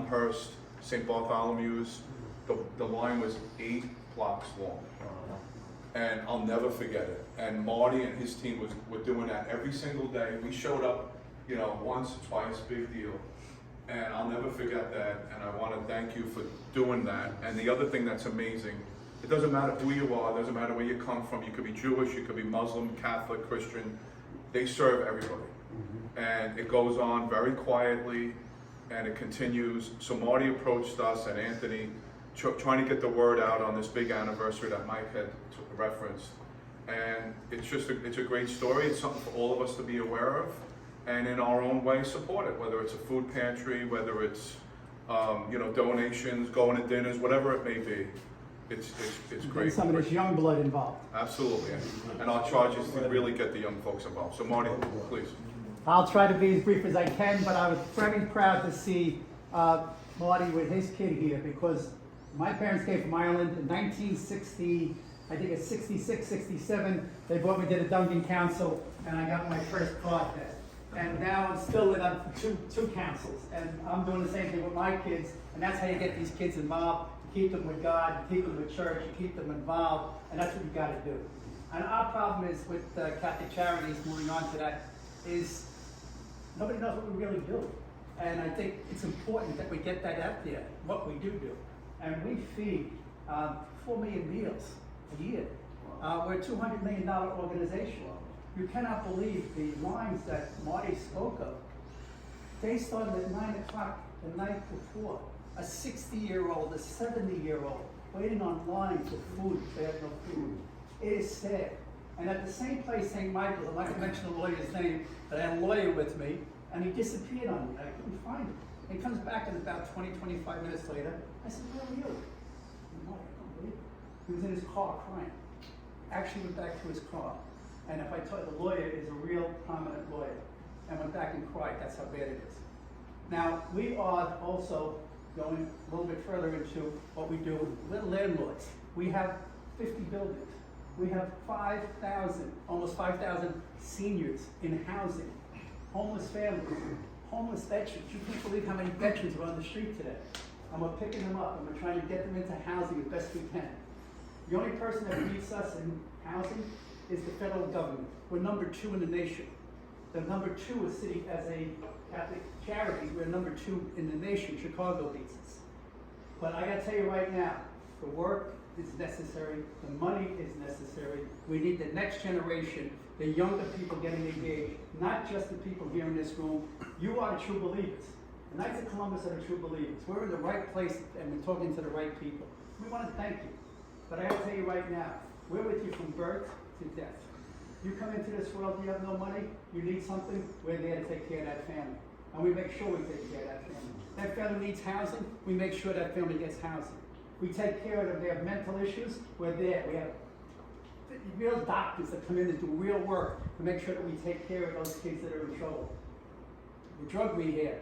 Elmhurst, St. Bartholomew's, the line was 8 blocks long. And I'll never forget it. And Marty and his team were doing that every single day. We showed up, you know, once, twice, big deal. And I'll never forget that, and I want to thank you for doing that. And the other thing that's amazing, it doesn't matter who you are, it doesn't matter where you come from, you could be Jewish, you could be Muslim, Catholic, Christian, they serve everybody. And it goes on very quietly, and it continues. So Marty approached us and Anthony, trying to get the word out on this big anniversary that Mike had referenced. And it's a great story, it's something for all of us to be aware of, and in our own way support it, whether it's a food pantry, whether it's you know, donations, going to dinners, whatever it may be. It's great. And some of this young blood involved. Absolutely, and our charge is to really get the young folks involved. So Marty, please. I'll try to be as brief as I can, but I was very proud to see Marty with his kid here, because my parents came from Ireland in 1960, I think it's 66, 67. They brought me to the Duncan Council, and I got my first card there. And now I'm still in up for two councils, and I'm doing the same thing with my kids, and that's how you get these kids involved. You keep them with God, you keep them with church, you keep them involved, and that's what you got to do. And our problem is with Catholic Charities, moving on to that, is nobody knows what we really do. And I think it's important that we get that out there, what we do. And we feed 4 million meals a year. We're a $200 million organization. You cannot believe the lines that Marty spoke of. They started at 9 o'clock the night before. A 60-year-old, a 70-year-old, waiting on line for food if they have no food. It is sad. And at the same place, St. Michael's, I'm not going to mention the lawyer's name, but I had a lawyer with me, and he disappeared on me. I couldn't find him. He comes back in about 20, 25 minutes later. I said, where are you? And Marty, I don't believe it. He was in his car crying. Actually went back to his car. And if I told you, the lawyer is a real prominent lawyer, and went back and cried, that's how bad it is. Now, we are also going a little bit further into what we do with landlords. We have 50 buildings. We have 5,000, almost 5,000 seniors in housing, homeless families, homeless veterans. You can't believe how many veterans are on the street today. And we're picking them up, and we're trying to get them into housing as best we can. The only person that beats us in housing is the federal government. We're number 2 in the nation. The number 2 is city as a Catholic charity. We're number 2 in the nation. Chicago beats us. But I gotta tell you right now, the work is necessary, the money is necessary. We need the next generation, the younger people getting engaged, not just the people here in this room. You are the true believers. The Knights of Columbus are the true believers. We're in the right place and we're talking to the right people. We want to thank you. But I gotta tell you right now, we're with you from birth to death. You come into this world, you have no money, you need something, we're there to take care of that family. And we make sure we take care of that family. That family needs housing, we make sure that family gets housing. We take care of them, they have mental issues, we're there. We have real doctors that come in and do real work to make sure that we take care of those kids that are in trouble. The drug rehabs,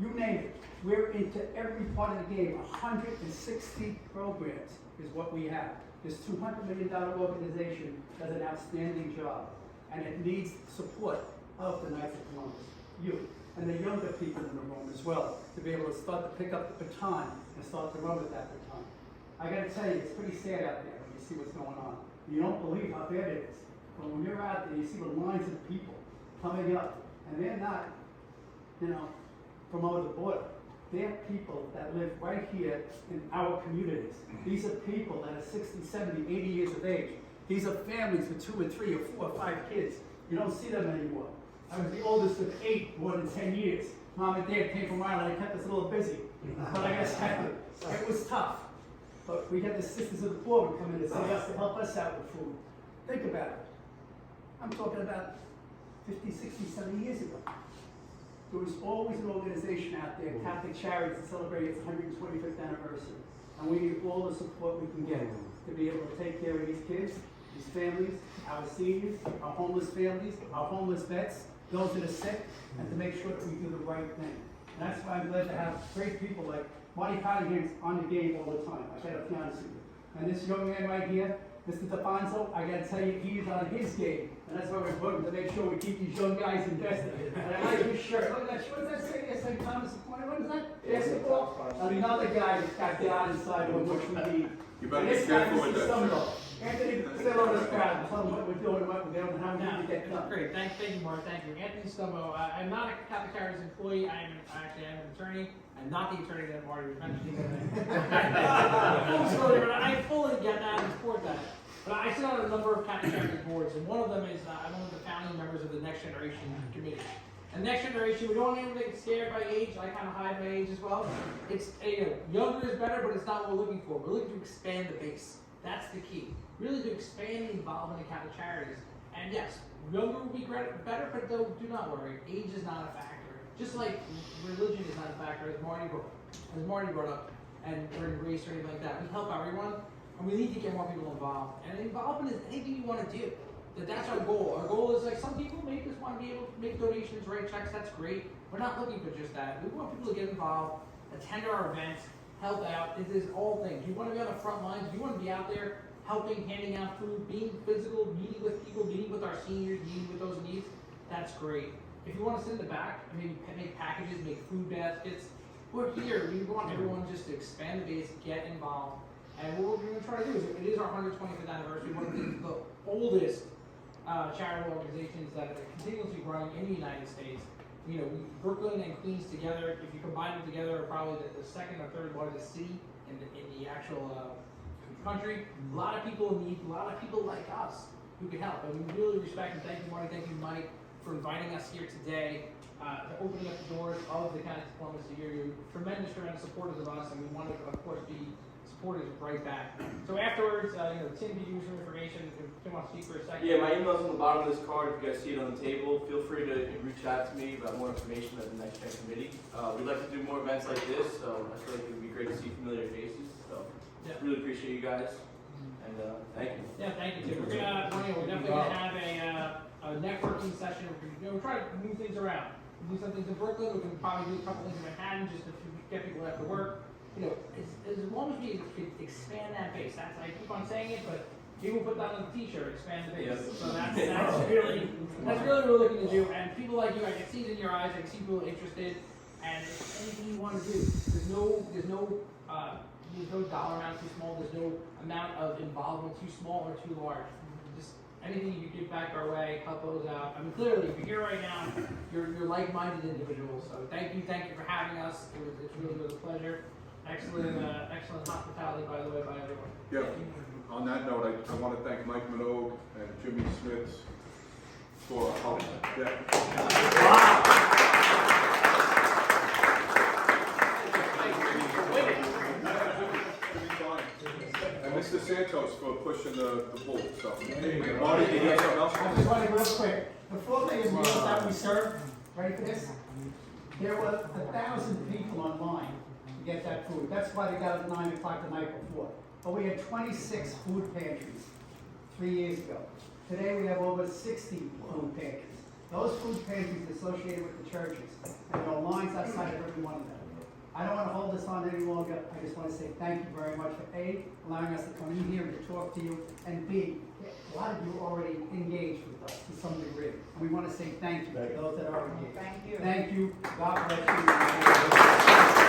you name it. We're into every part of the game. 160 programs is what we have. This $200 million organization does an outstanding job, and it needs support of the Knights of Columbus, you, and the younger people in the room as well, to be able to start to pick up the baton and start to run with that baton. I gotta tell you, it's pretty sad out there when you see what's going on. You don't believe how bad it is. But when you're out there, you see the lines of people coming up, and they're not, from over the border. They're people that live right here in our communities. These are people that are 60, 70, 80 years of age. These are families with 2 or 3 or 4 or 5 kids. You don't see them anymore. I was the oldest of 8 more than 10 years. Mom and Dad came from Ireland. I kept us a little busy. But I guess it was tough. But we had the Sisters of the Poor would come in and say yes to help us out with food. Think about it. I'm talking about 50, 60, 70 years ago. There was always an organization out there, Catholic Charities, to celebrate its 125th anniversary. And we need all the support we can get to be able to take care of these kids, these families, our seniors, our homeless families, our homeless vets, those that are sick, and to make sure that we do the right thing. And that's why I'm glad to have great people like Martin Cottingham's on the game all the time. I gotta be honest with you. And this young man right here, Mr. DeFonso, I gotta tell you, he's on his game. And that's why we're voting to make sure we keep these young guys invested. And I like his shirt. Look at that shirt. What does that say? St. Thomas Aquinas. What is that? Basketball. Stumbo, another guy that got down inside of which we need. You better And be this guy, careful with Mr. that Stumbo. shit. Anthony, say hello to this crowd, tell them what we're doing, what we're doing, and how we need to get done. Great, thank you, Mark, thank you. Anthony Stumbo, I'm not a Catholic Charities employee, I'm an attorney. I'm not the attorney that Marty was mentioning. Full story, but I fully get that and support that. But I sit on a number of Catholic Charities boards, and one of them is, I'm one of the founding members of the Next Generation Committee. And Next Generation, we don't want anyone to get scared by age, I kind of hide my age as well. It's, younger is better, but it's not what we're looking for. We're looking to expand the base. That's the key. Really to expand the involvement in Catholic Charities. And yes, younger would be better, but do not worry, age is not a factor. Just like religion is not a factor, as Marty brought up, and or race or anything like that. We help everyone, and we need to get more people involved. And involvement is anything you want to do. That's our goal. Our goal is like some people may just want to be able to make donations, write checks. That's great. We're not looking for just that. We want people to get involved, attend our events, help out. It is all things. You want to be on the front lines. You want to be out there helping, handing out food, being physical, meeting with people, meeting with our seniors, meeting with those needs. That's great. If you want to sit in the back and maybe make packages, make food baskets, we're here. We want everyone just to expand the base, get involved. And what we're going to try to do is, it is our 125th anniversary, one of the oldest charitable organizations that are continuously growing in the United States. Brooklyn and Queens together, if you combine them together, are probably the second or third largest city in the actual country. A lot of people in need, a lot of people like us who can help. And we really respect and thank you, Marty, thank you, Mike, for inviting us here today, opening up the doors of the Catholic Diplomacy here. You're tremendous supporters of us, and we want to, of course, be supporters right back. So afterwards, Tim, did you use some information? If Tim wants to speak for a second. Yeah, my email's on the bottom of this card. If you guys see it on the table, feel free to reach out to me about more information at the Next Gen Committee. We'd like to do more events like this, so I feel like it would be great to see familiar faces. So, really appreciate you guys, and thank you. Yeah, thank you, Tim. We're definitely gonna have a networking session. We're trying to move things around. We do some things in Brooklyn. We can probably do a couple things in Manhattan just to get people after work. As long as we can expand that base. I keep on saying it, but people put that on the T-shirt. Expand the base. Yes. So that's really what we're looking to do. And people like you, I can see it in your eyes. I can see people interested. And anything you want to do, there's no dollar amount too small. There's no amount of involvement too small or too large. Just anything you give back our way, help those out. I mean, clearly, if you're here right now, you're like-minded individuals. So thank you for having us. It really was a pleasure. Excellent hospitality, by the way, by everyone. Yeah. On that note, I want to thank Mike Minogue and Jimmy Smith for help. And Mr. Santos for pushing the bull. So, Marty, did you have something else? I just want to real quick, the 4 million meals that we serve, ready for this? There were 1,000 people online to get that food. That's why they got it at 9 o'clock the night before. But we had 26 food pantries 3 years ago. Today we have over 60 food pantries. Those food pantries associated with the churches, and there are lines outside of every one of them. I don't want to hold this on any longer. I just want to say thank you very much for A, allowing us to come in here and to talk to you, and B, a lot of you are already engaged with us to some degree. And we want to say thank you to those that are engaged. Thank you. Thank you. God bless you.